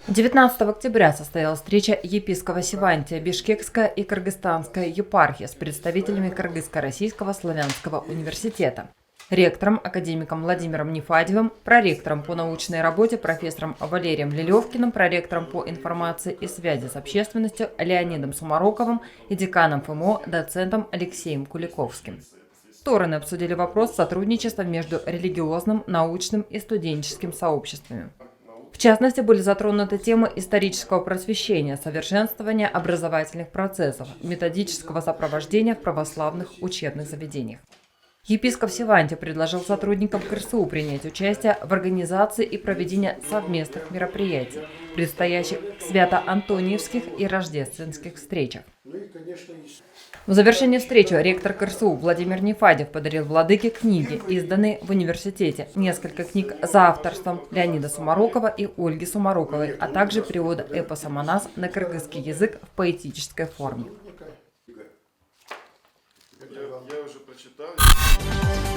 19 октября состоялась встреча епископа Севантия Бишкекская и Кыргызстанская епархия с представителями Кыргызско-Российского славянского университета, ректором академиком Владимиром Нефадьевым, проректором по научной работе профессором Валерием Лилевкиным, проректором по информации и связи с общественностью Леонидом Сумароковым и деканом ФМО доцентом Алексеем Куликовским. Стороны обсудили вопрос сотрудничества между религиозным, научным и студенческим сообществами. В частности, были затронуты темы исторического просвещения, совершенствования образовательных процессов, методического сопровождения в православных учебных заведениях. Епископ Севантий предложил сотрудникам КРСУ принять участие в организации и проведении совместных мероприятий, предстоящих свято-антониевских и рождественских встречах. В завершении встречи ректор КРСУ Владимир Нефадьев подарил владыке книги, изданные в университете, несколько книг за авторством Леонида Сумарокова и Ольги Сумароковой, а также перевода эпоса «Манас» на кыргызский язык в поэтической форме. Я уже прочитал.